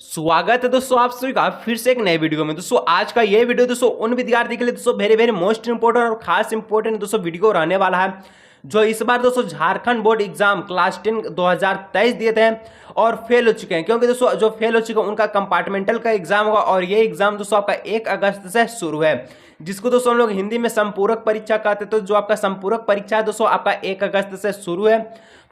स्वागत है दोस्तों आप सभी का फिर से एक नए वीडियो में। दोस्तों आज का ये वीडियो दोस्तों उन विद्यार्थी के लिए दोस्तों वेरी वेरी मोस्ट इंपोर्टेंट और खास इंपोर्टेंट दोस्तों वीडियो रहने वाला है, जो इस बार दोस्तों झारखंड बोर्ड एग्जाम क्लास 10 2023 दिए थे और फेल हो चुके हैं। क्योंकि दोस्तों जो फेल हो चुके हैं उनका कंपार्टमेंटल का एग्जाम होगा और ये एग्जाम दोस्तों आपका 1 अगस्त से शुरू है, जिसको दोस्तों हम लोग हिंदी में संपूरक परीक्षा कहते हैं। तो जो आपका संपूरक परीक्षा है दोस्तों आपका 1 अगस्त से शुरू है।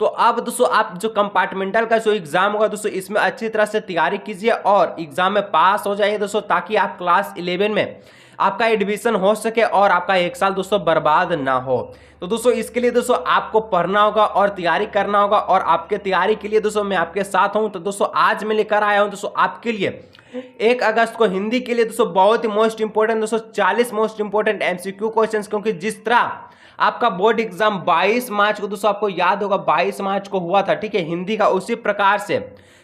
तो अब दोस्तों आप जो कंपार्टमेंटल का जो एग्जाम होगा दोस्तों इसमें अच्छी तरह से तैयारी कीजिए और एग्जाम में पास हो जाइए दोस्तों, ताकि आप क्लास 11 में आपका एडमिशन हो सके और आपका 1 साल दोस्तों बर्बाद ना हो। तो दोस्तों इसके लिए दोस्तों आपको पढ़ना होगा और तैयारी करना होगा, और आपके तैयारी के लिए दोस्तों मैं आपके साथ हूं। तो दोस्तों आज मैं लेकर आया हूं दोस्तों आपके लिए 1 अगस्त को हिंदी के लिए दोस्तों बहुत ही मोस्ट इंपोर्टेंट दोस्तों 40 मोस्ट इंपोर्टेंट एमसीक्यू क्वेश्चंस। क्योंकि जिस तरह आपका बोर्ड एग्जाम 22 मार्च को दोस्तों आपको याद होगा 22 मार्च को हुआ था, ठीक है, हिंदी का, उसी प्रकार से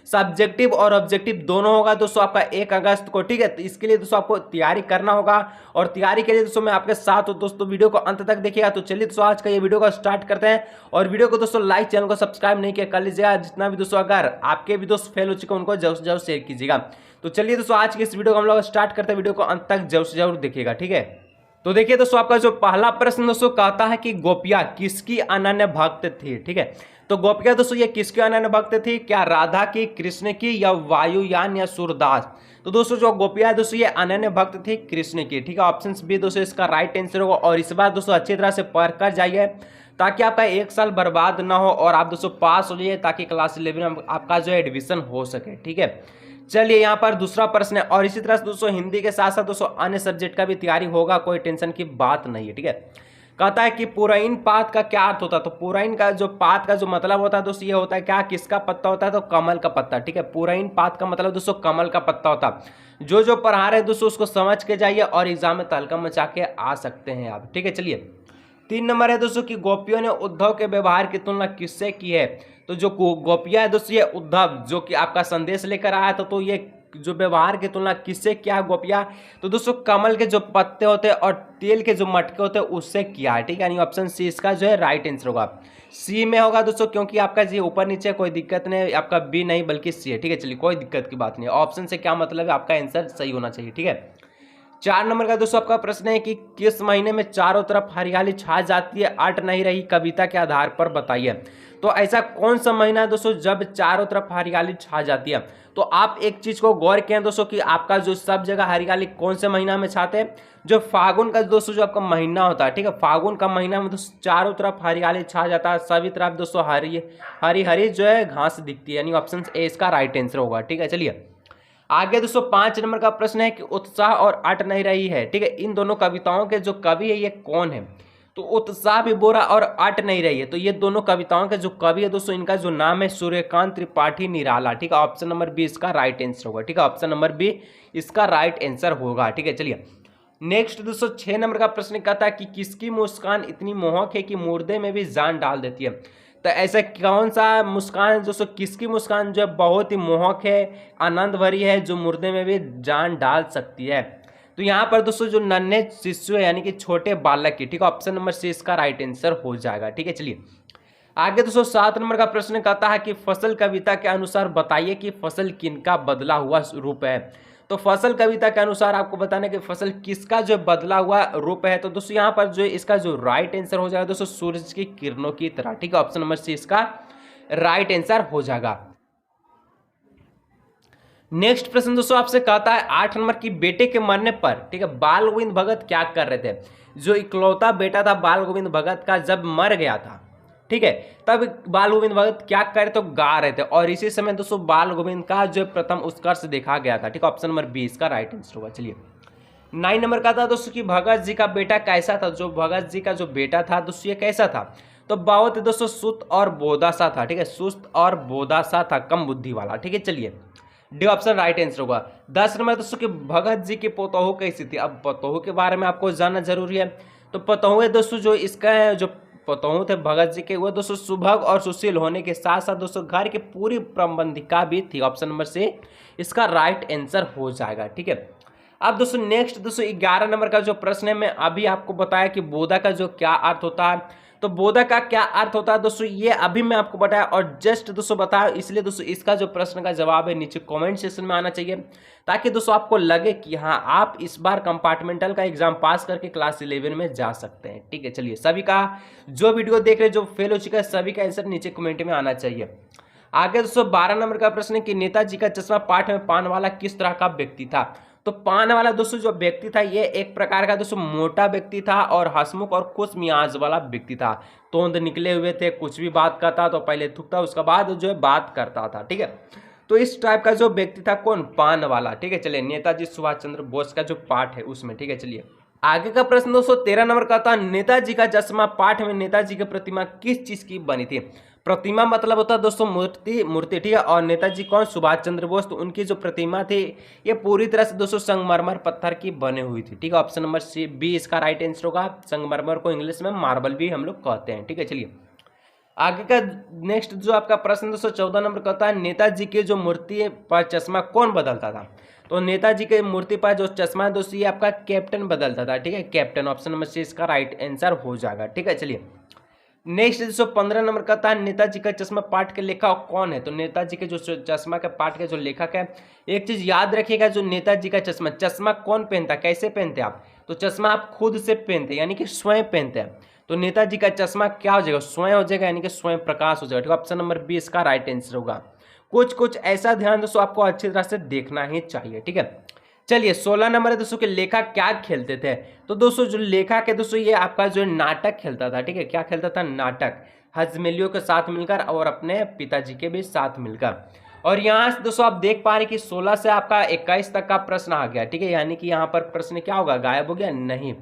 सब्जेक्टिव और ऑब्जेक्टिव दोनों होगा दोस्तों आपका 1 अगस्त को, ठीक है। तो इसके लिए दोस्तों आपको तैयारी करना होगा और तैयारी के लिए दोस्तों मैं आपके साथ हूं। दोस्तों वीडियो को अंत तक देखिएगा। तो चलिए दोस्तों आज का ये वीडियो को स्टार्ट करते हैं, और वीडियो को दोस्तों लाइक, चैनल को सब्सक्राइब नहीं किया कर लीजिएगा। जितना भी दोस्तों अगर आपके भी दोस्त फेल हो चुके हैं उनको जरूर से जरूर शेयर कीजिएगा। तो चलिए दोस्तों आज की इस वीडियो को हम लोग स्टार्ट करते हैं, वीडियो को अंत तक जरूर से जरूर देखिएगा, ठीक है। तो देखिए दोस्तों आपका जो पहला प्रश्न दोस्तों कहता है कि गोपिया किसकी अनन्य भक्त थी, ठीक है। तो गोपिया दोस्तों ये किसकी अनन्य भक्त थी? क्या राधा की, कृष्ण की, या वायुयान, या सूरदास? तो दोस्तों जो गोपिया है दोस्तों ये अनन्य भक्त थी कृष्ण की, ठीक है। ऑप्शन बी दोस्तों इसका राइट आंसर होगा। और इस बार दोस्तों अच्छी तरह से पढ़ कर जाइए ताकि आपका 1 साल बर्बाद ना हो और आप दोस्तों पास हो जाइए, ताकि क्लास 11 में आपका जो एडमिशन हो सके, ठीक है। चलिए यहाँ पर दूसरा प्रश्न है, और इसी तरह से दोस्तों हिंदी के साथ साथ दोस्तों अन्य सब्जेक्ट का भी तैयारी होगा, कोई टेंशन की बात नहीं है, ठीक है। कहता है कि पुरैन पात का क्या अर्थ होता है? तो पुरैन का जो पात का जो मतलब होता है दोस्तों ये होता है क्या, किसका पत्ता होता है? तो कमल का पत्ता, ठीक है। पुरैन पात का मतलब दोस्तों कमल का पत्ता होता है। जो पढ़ा रहे दोस्तों उसको समझ के जाइए और एग्जाम में तहलका मचा के आ सकते हैं आप, ठीक है। चलिए 3 नंबर है दोस्तों कि गोपियों ने उद्धव के व्यवहार की तुलना किससे की है? तो जो गोपिया है दोस्तों ये उद्धव जो कि आपका संदेश लेकर आया था, तो ये जो व्यवहार की तुलना किससे किया है गोपिया? तो दोस्तों कमल के जो पत्ते होते हैं और तेल के जो मटके होते हैं उससे किया है, ठीक है। यानी ऑप्शन सी इसका जो है राइट आंसर होगा। सी में होगा दोस्तों, क्योंकि आपका जी ऊपर नीचे कोई दिक्कत नहीं, आपका बी नहीं बल्कि सी है, ठीक है। चलिए कोई दिक्कत की बात नहीं, ऑप्शन से क्या मतलब है, आपका आंसर सही होना चाहिए, ठीक है। 4 नंबर का दोस्तों आपका प्रश्न है कि किस महीने में चारों तरफ हरियाली छा जाती है, अट नहीं रही कविता के आधार पर बताइए। तो ऐसा कौन सा महीना है दोस्तों जब चारों तरफ हरियाली छा जाती है? तो आप एक चीज को गौर करें दोस्तों कि आपका जो सब जगह हरियाली कौन से महीना में छाते हैं? जो फागुन का दोस्तों जो आपका महीना होता है, ठीक है, फागुन का महीना में दोस्तों चारों तरफ हरियाली छा जाता है, सभी तरफ दोस्तों हरी हरी हरी जो है घास दिखती है, यानी ऑप्शन ए इसका राइट आंसर होगा, ठीक है। चलिए आगे दोस्तों 5 नंबर का प्रश्न है कि उत्साह और अट नहीं रही है, ठीक है, इन दोनों कविताओं के जो कवि है ये कौन है? तो उत्साह भी बोरा और अट नहीं रही है, तो ये दोनों कविताओं के जो कवि है दोस्तों इनका जो नाम है सूर्यकांत त्रिपाठी निराला, ठीक है। ऑप्शन नंबर बी इसका राइट आंसर होगा, ठीक है। ऑप्शन नंबर बी इसका राइट आंसर होगा, ठीक है। चलिए नेक्स्ट दोस्तों 6 नंबर का प्रश्न कहता है कि किसकी मुस्कान इतनी मोहक है कि मुर्दे में भी जान डाल देती है? तो ऐसा कौन सा मुस्कान है दोस्तों, किसकी मुस्कान जो है बहुत ही मोहक है, आनंद भरी है, जो मुर्दे में भी जान डाल सकती है? तो यहाँ पर दोस्तों जो नन्हे शिशु है यानी कि छोटे बालक की, ठीक है, ऑप्शन नंबर सी इसका राइट आंसर हो जाएगा, ठीक है। चलिए आगे दोस्तों 7 नंबर का प्रश्न कहता है कि फसल कविता के अनुसार बताइए कि फसल किनका बदला हुआ रूप है? तो फसल कविता के अनुसार आपको बताना कि फसल किसका जो बदला हुआ रूप है? तो दोस्तों यहाँ पर जो इसका जो राइट आंसर हो जाएगा दोस्तों सूरज की किरणों की तरह, ठीक है। ऑप्शन नंबर सी इसका राइट आंसर हो जाएगा। नेक्स्ट प्रश्न दोस्तों आपसे कहता है 8 नंबर की बेटे के मरने पर, ठीक है, बाल गोविंद भगत क्या कर रहे थे? जो इकलौता बेटा था बाल गोविंद भगत का जब मर गया था, ठीक है, तब बाल गोविंद भगत क्या कर रहे थे? तो गा रहे थे, और इसी समय दोस्तों बाल गोविंद का जो प्रथम उत्कर्ष देखा गया था, ठीक है। ऑप्शन नंबर बी इसका राइट आंसर होगा। चलिए 9 नंबर का था दोस्तों कि भगत जी का बेटा कैसा था? जो भगत जी का जो बेटा था दोस्तों ये कैसा था? तो बहुत दोस्तों सुस्त और बोधा सा था, ठीक है, सुस्त और बोधा सा था, कम बुद्धि वाला, ठीक है। चलिए डी ऑप्शन राइट आंसर होगा। 10 नंबर दोस्तों कि भगत जी की पोतोहू कैसी थी? अब पोतोहू के बारे में आपको जानना जरूरी है। तो पोतोहू है दोस्तों जो इसका जो पोतोहू थे भगत जी के, वो दोस्तों सुभग और सुशील होने के साथ साथ दोस्तों घर की पूरी प्रबंधिका भी थी। ऑप्शन नंबर से इसका राइट आंसर हो जाएगा, ठीक है। अब दोस्तों नेक्स्ट दोस्तों 11 नंबर का जो प्रश्न है, मैं अभी आपको बताया कि बोधा का जो क्या अर्थ होता है। तो बोधक का क्या अर्थ होता है दोस्तों, ये अभी मैं आपको बताया और जस्ट दोस्तों बताया, इसलिए दोस्तों इसका जो प्रश्न का जवाब है नीचे कमेंट सेक्शन में आना चाहिए, ताकि दोस्तों आपको लगे कि हाँ आप इस बार कंपार्टमेंटल का एग्जाम पास करके क्लास 11 में जा सकते हैं। ठीक है, चलिए सभी का जो वीडियो देख रहे जो फेल हो चुका है सभी का आंसर नीचे कमेंट में आना चाहिए। आगे दोस्तों 12 नंबर का प्रश्न है कि नेताजी का चश्मा पाठ में पान वाला किस तरह का व्यक्ति था। तो पान वाला दोस्तों जो व्यक्ति था ये एक प्रकार का दोस्तों मोटा व्यक्ति था और हंसमुख और खुश मियाज वाला व्यक्ति था। तोंद निकले हुए थे, कुछ भी बात करता तो पहले थूकता उसके बाद जो है बात करता था। ठीक है, तो इस टाइप का जो व्यक्ति था कौन, पान वाला। ठीक है, चलिए नेताजी सुभाष चंद्र बोस का जो पाठ है उसमें। ठीक है, चलिए आगे का प्रश्न दोस्तों 13 नंबर का था नेताजी का चश्मा पाठ में नेताजी की प्रतिमा किस चीज की बनी थी। प्रतिमा मतलब होता है दोस्तों मूर्ति। ठीक है, और नेताजी कौन, सुभाष चंद्र बोस, तो उनकी जो प्रतिमा थी ये पूरी तरह से दोस्तों संगमरमर पत्थर की बनी हुई थी। ठीक है, ऑप्शन नंबर सी बी इसका राइट आंसर होगा। संगमरमर को इंग्लिश में मार्बल भी हम लोग कहते हैं। ठीक है, चलिए आगे का नेक्स्ट जो आपका प्रश्न दोस्तों 14 नंबर का होता है नेताजी की जो मूर्ति पर चश्मा कौन बदलता था। तो नेताजी के मूर्ति पर जो चश्मा है दोस्तों ये आपका कैप्टन बदलता था। ठीक है, कैप्टन, ऑप्शन नंबर सी इसका राइट आंसर हो जाएगा। ठीक है, चलिए नेक्स्ट 15 नंबर का था नेताजी का चश्मा पाठ के लेखक कौन है। तो नेताजी के जो चश्मा के पाठ के जो लेखक है, एक चीज याद रखिएगा, जो नेताजी का चश्मा कौन पहनता, कैसे पहनते आप, तो चश्मा आप खुद से पहनते यानी कि स्वयं पहनते हैं। तो नेताजी का चश्मा क्या हो जाएगा, स्वयं हो जाएगा, यानी कि स्वयं प्रकाश हो जाएगा। ठीक है, ऑप्शन नंबर बी इसका राइट आंसर होगा। कुछ ऐसा ध्यान दोस्तों आपको अच्छी तरह से देखना ही चाहिए। ठीक है, चलिए 16 नंबर है दोस्तों के लेखक क्या खेलते थे। तो दोस्तों जो लेखक है दोस्तों ये आपका जो नाटक खेलता था। ठीक है, क्या खेलता था, नाटक, हजमेलियों के साथ मिलकर और अपने पिताजी के भी साथ मिलकर। और यहाँ से दोस्तों आप देख पा रहे हैं कि 16 से आपका 21 तक का प्रश्न आ गया। ठीक है, यानी कि यहाँ पर प्रश्न क्या होगा, गायब हो गया, नहीं,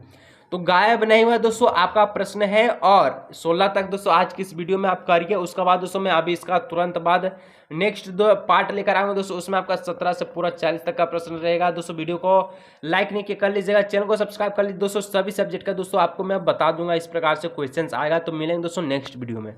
तो गायब नहीं हुआ दोस्तों, आपका प्रश्न है। और 16 तक दोस्तों आज की इस वीडियो में आप करिए। उसके बाद दोस्तों मैं अभी इसका तुरंत बाद नेक्स्ट दो पार्ट लेकर आऊंगा दोस्तों, उसमें आपका 17 से पूरा 40 तक का प्रश्न रहेगा। दोस्तों वीडियो को लाइक नहीं किया कर लीजिएगा, चैनल को सब्सक्राइब कर लीजिए दोस्तों। सभी सब्जेक्ट का दोस्तों आपको मैं बता दूंगा इस प्रकार से क्वेश्चन आएगा। तो मिलेंगे दोस्तों नेक्स्ट वीडियो में।